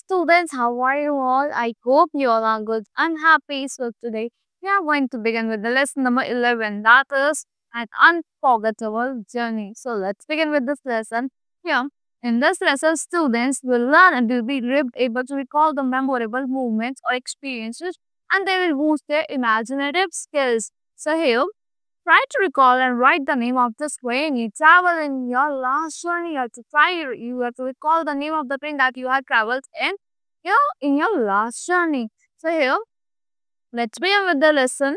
students, how are you all? I hope you all are good and happy. So today we are going to begin with the lesson number 11, that is an unforgettable journey. So let's begin with this lesson. Here in this lesson, students will learn and will be able to recall the memorable moments or experiences, and they will boost their imaginative skills. So here, try to recall and write the name of this train you travel in your last journey. You have to recall the name of the train that you had traveled in your last journey. So here, let's begin with the lesson.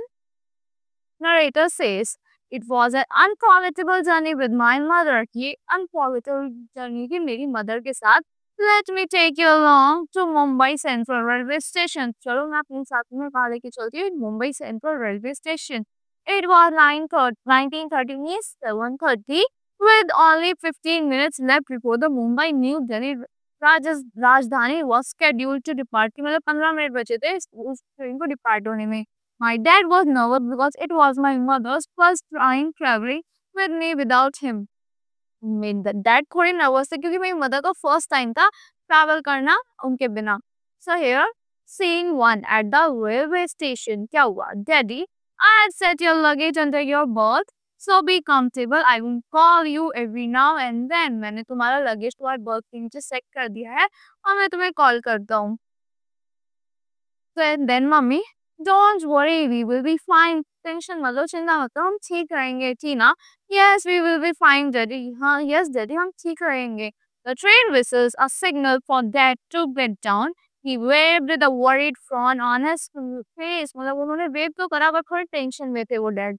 Narrator says, it was an unforgettable journey with my mother. ये unforgettable journey थी मेरी mother के साथ. Let me take you along to Mumbai Central Railway Station. चलो मैं अपने साथ में कहा लेके चलती हूँ Mumbai Central Railway Station. It was 1930 7:30 with only 15 minutes left before the Mumbai New Delhi राजधानी was scheduled to depart. कि मतलब 15 मिनट बचे थे उस ट्रेन को डिपार्ट होने में. My dad was nervous because it was my mother's first time traveling with me without him. मेरे डैड थोड़े नर्वस थे क्योंकि मेरी मदर का फर्स्ट टाइम था ट्रैवल करना उनके बिना. So here scene 1 at the railway station. क्या हुआ? Daddy, I had set your luggage under your berth, so be comfortable. I will call you every now and then. मैंने तुम्हारा luggage तुम्हारे birth के नीचे सेट कर दिया है और मैं तुम्हें कॉल करता हूँ. So then mummy, don't worry, we will be fine. Tension मत लो, चिंता मत लो, हम ठीक रहेंगे. टीना, yes, we will be fine, daddy. हाँ, yes, daddy, हम ठीक रहेंगे. The train whistles a signal for dad to get down. He waved with a worried frown on his face. मतलब उन्होंने वेव तो करा पर थोड़े टेंशन में थे वो dad.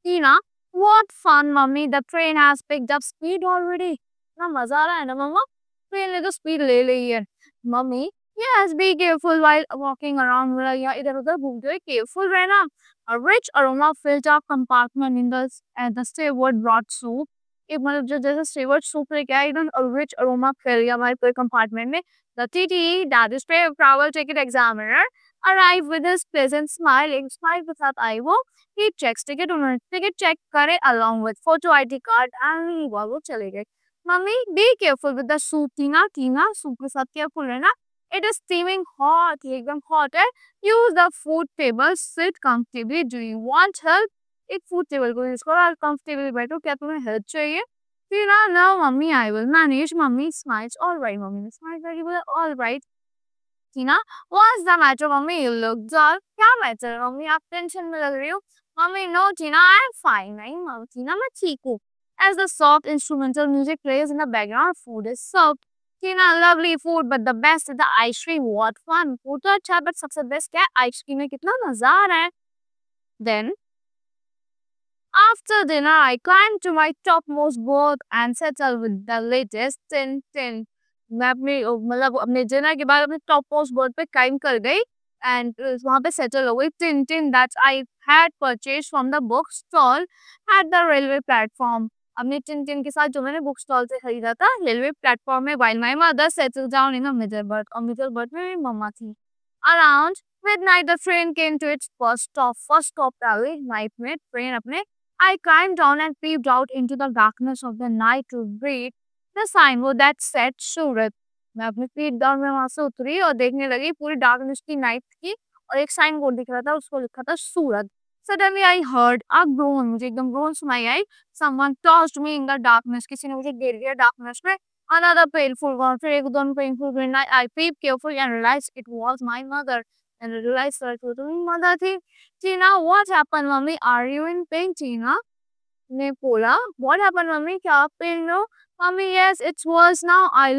Tina, what fun, mummy. The train has picked up speed already. ना मजा आ रहा है ना मम्मा? ट्रेन ने तो स्पीड ले ली है. Mummy, yes, be careful while walking around. मतलब यहाँ इधर-उधर घूमते हुए careful रहना. A rich aroma filled our compartment in the steward brought soup. एक मतलब जो जैसे steward soup लेके आया एकदम a rich aroma फैल गया हमारे पूरे compartment में. The TTE, that is travel ticket examiner, arrived with his pleasant smiling smile के साथ आई वो. He checks ticket, उन्होंने ticket check करे along with photo ID card and वो चले गए. Mummy, be careful with the soup. Tina soup के साथ careful रहना. It is steaming hot. ये एकदम hot है. Use the food table. Sit comfortably. Do you want help? एक food table को use करो और comfortably बैठो. क्या तुम्हें help चाहिए? टीना, no mummy, I will manage. Mummy smiles. All right, mummy ने smile करके बोला all right. Tina, what's the matter, mummy? You look dull. क्या matter है मम्मी? आप टेंशन में लग रही हो. Mummy, no Tina, I am fine. नहीं मम्मी, टीना मैं ठीक हूँ. As the soft instrumental music plays in the background, food is served. Tina, lovely food, but the best is the ice cream. What fun! Food तो अच्छा, but सबसे best क्या है? Ice cream में कितना मजा आ रहा है. Then, after dinner, I climbed to my topmost berth and settled with the latest tin. मैं अपने dinner के बाद अपने topmost berth पे climb कर गई and वहाँ पे settle हो गई. Tin that I had purchased from the book stall at the railway platform. अपने टिन के साथ जो मैंने बुक स्टॉल से खरीदा था रेलवे प्लेटफॉर्म में. while my mother settled down in a middle berth. और middle berth में मेरी मम्मा थी. Around midnight the train came to its first stop था night में ट्रेन अपने. I climbed down and peeped out into the darkness of the night to read the signboard that said सूरत. मैं अपने feet down में वहां से उतरी और देखने लगी पूरी डार्कनेस की नाइट की और एक साइन बोर्ड दिख रहा था उसको लिखा था सूरत. Suddenly I heard a groan. मुझे एकदम groan सुनाई आई. Someone tossed me in the darkness. किसी ने मुझे गिर दिया darkness में. Another painful one. फिर एक दो painful one. I peeped carefully and realized it was my mother. And I realized that it was my mother थी. Tina, what happened, mummy? Are you in pain, Tina? ने बोला. What happened, mummy? क्या आप pain में हो? Mummy, yes, it's worse now. I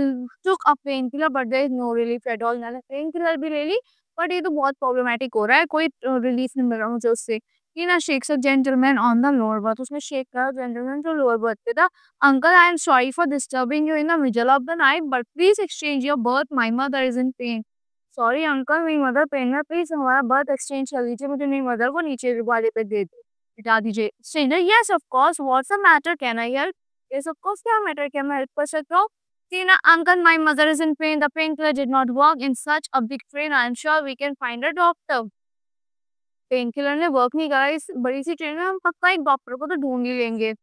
took a painkiller, but there is no relief at all. मैंने painkiller भी ले ली, but ये तो बहुत problematic हो रहा है. कोई relief नहीं मिल रहा मुझे उससे. Tina shakes a gentleman on the lower berth. उसने shake करा gentleman जो lower berth पे था. Uncle, I am sorry for disturbing you in the middle of the night, but please exchange your berth. My mother is in pain. Sorry uncle, मेरी mother pain में. Please हमारा berth exchange कर लीजिए. मुझे मेरी mother को नीचे वाले पे दे बिठा दीजिए. Stranger, yes of course. What's the matter? Can I help? Yes of course. क्या matter? क्या मैं help कर सकता हूँ? Tina, uncle, my mother is in pain. The painkiller did not work in such a big train. I am sure we can find a doctor. Painkiller ने work नहीं करा इस बड़ी सी ट्रेन में. हम पक्का एक डॉक्टर को तो ढूंढ ही लेंगे.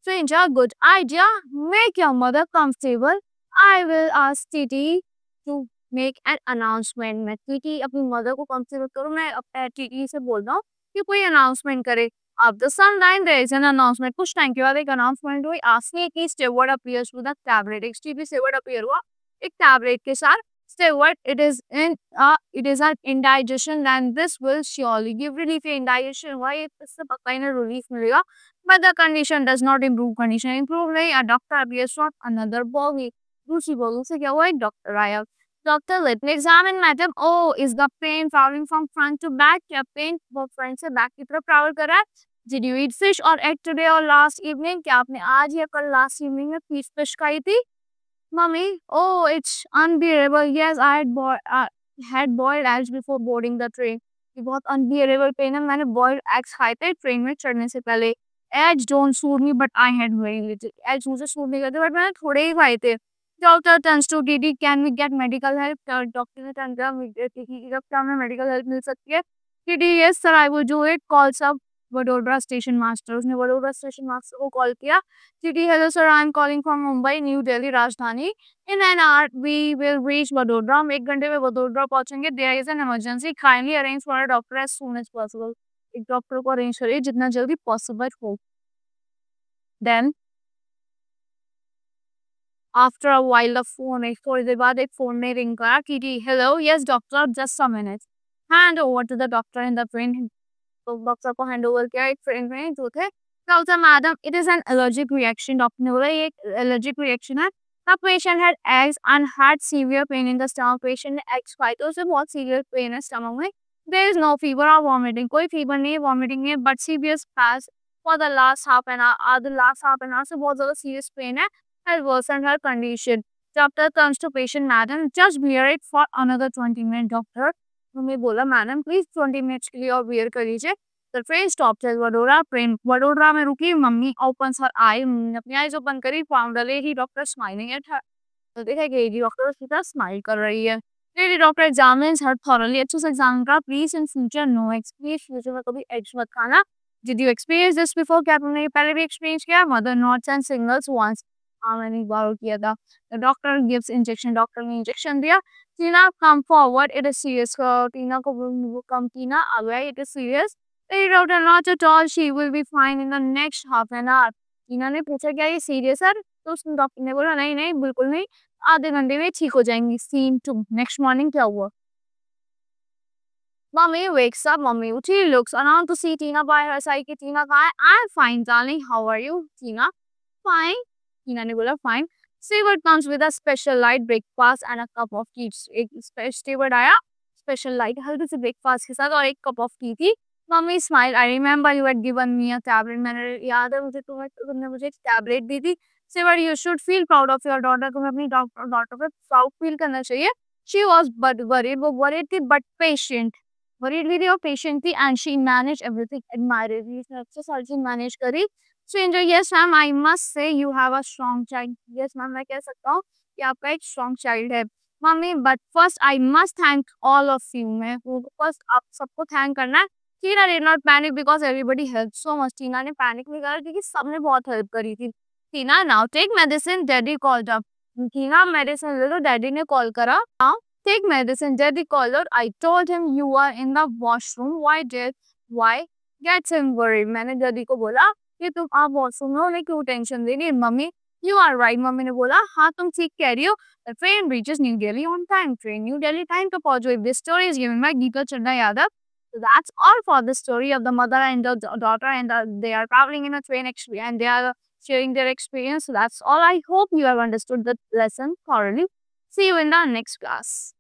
Stranger, good idea. Make your mother comfortable. I will ask TT to make an announcement. मैं टीटी अपनी मदर को कंसीडर करूँ, मैं अपने टीटी से बोल रहा हूँ कि कोई अनाउंसमेंट करे. After some time there is an announcement. कुछ टाइम के बाद एक अनाउंसमेंट हुई. आसमी की steward appears with a tablet. एक टीपी स्टेवर्ड अपीयर हुआ एक टैबलेट के साथ. Steward, it is an indigestion and this will surely give relief. Indigestion हुआ ये इससे पक्का इन्हें relief मिलेगा. But the condition does not improve. Condition improve नहीं. A doctor appears from another body. दूसरी बॉगल से क्या हुआ? एक डॉक्टर आया. Doctor, let me examine, madam. Oh, is the pain traveling from front to back? क्या pen वो front से बैक की तरफ ट्रैवल कर रहा है? Did you eat fish or egg today or last evening? क्या आपने आज या कल लास्ट इवनिंग में फिश खाई थी? Mummy, oh, it's unbearable. Yes, had boiled eggs before boarding the train. ये बहुत unbearable pain है. मैंने boiled eggs खाए थे ट्रेन में चढ़ने से पहले. Eggs don't suit me, but I had very little. Eggs मुझे सूट नहीं करते, but मैंने थोड़े ही खाए थे. Doctor turns to Didi, can we get medical help? Doctor ने turn किया, क्या हमें medical help मिल सकती है? Didi, yes sir, I will do it. Calls up Vadodara station master. उसने वडोदरा स्टेशन मास्टर को कॉल किया. Didi, hello sir, I am calling from Mumbai, New Delhi, राजधानी. In an hour, we will reach Vadodara. हम 1 घंटे में वडोदरा पहुंचेंगे. There is an emergency. Kindly arrange for a doctor as soon as possible. एक doctor को arrange करिए जितना जल्दी पॉसिबल हो. Then after a while the phone एक थोड़ी देर बाद एक फोन में रिंग करा. Didi, hello, yes doctor, just a minute. Hand over to the doctor in the train. तो डॉक्टर को हैंड ओवर किया. एक फ्रेंड में जो थे क्या होता है madam, it is an allergic reaction. Doctor ने बोला ये एक एलर्जिक रिएक्शन है. The patient had eggs and had severe pain in the stomach. Patient ने एग्स खाए तो उसे बहुत सीवियर पेन है स्टमक में. देयर इज नो फीवर और वॉमिटिंग. कोई फीवर नहीं है, वॉमिटिंग नहीं है, but severe स्पैज for the last half an hour. The last half an hour से बहुत ज्यादा सीरियस पेन है. Has worsen her condition. Doctor turns to patient, madam just bear it for another 20 minute. Doctor उन्होंने बोला madam please 20 minutes के लिए और beer कर लीजिए. The train stopped at Vadodara. Train Vadodara में रुकी. Mummy opens her eye. अपनी आईज ओपन करी. फाउंड डले ही डॉक्टर स्माइलिंग एट हर. तो देखा कि लेडी डॉक्टर उसकी तरफ स्माइल कर रही है. Lady doctor examines her thoroughly. अच्छे से एग्जाम करा. Please in future no experience. Future में कभी एग्स मत खाना. Did you experience this before? क्या तुमने पहले भी एक्सपीरियंस किया? Mother nods and singles once. हाँ मैंने एक बार किया था. Doctor gives injection. डॉक्टर ने इंजेक्शन दिया. Tina come forward, it is serious. Tina को कम. टीना आ गया, it is serious. They wrote a not at all. She will be fine in the next half an hour. टीना ने पूछा क्या ये serious है? तो उस डॉक्टर ने बोला नहीं नहीं बिल्कुल नहीं, आधे घंटे में ठीक हो जाएंगी. Scene 2. नेक्स्ट मॉर्निंग क्या हुआ? Mummy wakes up. मम्मी उठी. Looks around to see Tina by her side. कि टीना कहाँ है? I'm fine darling. How are you? Tina fine. टीना ने बोला fine. Steward comes with a special light breakfast and a cup of tea. एक steward आया special light हल्दी से breakfast के साथ और एक कप ऑफ टी थी. Mummy smile. I remember you had given me a tablet. मैंने याद है मुझे तुमने मुझे एक टैबलेट दी थी. सिवर you should feel proud of your daughter. तुम्हें अपनी डॉटर पे प्राउड फील करना चाहिए. She was but worried. वो वरीड थी बट पेशेंट. वरीड भी थी और पेशेंट थी. And she manage everything admirably. इसने अच्छे से हर चीज मैनेज करी. Stranger, yes ma'am I must say you have a strong child. Yes ma'am मैं कह सकता हूँ कि आपका एक स्ट्रॉन्ग चाइल्ड है. Mummy but first I must thank all of you. मैं फर्स्ट आप सबको थैंक करना है. टीना did not panic because everybody helped so much. टीना ने पैनिक नहीं करा क्योंकि सबने बहुत हेल्प करी थी. टीना now take medicine. Daddy called up. टीना मेडिसिन ले लो, डैडी ने कॉल करा. Now take medicine. Daddy called out. I told him you are in the washroom. Why gets him worried. मैंने डैडी को बोला कि तुम आप वॉशरूम में हो, उन्हें क्यों टेंशन दे रही है. Mummy you are right. Mummy ने बोला हाँ तुम ठीक कह रही हो. The train reaches New Delhi on time. Train New Delhi time पे पहुंच गई. This story is given by Geeta Chandra Yadav. So that's all for the story of the mother and the daughter, and they are traveling in a train and they are sharing their experience. So that's all. I hope you have understood the lesson thoroughly. See you in the next class.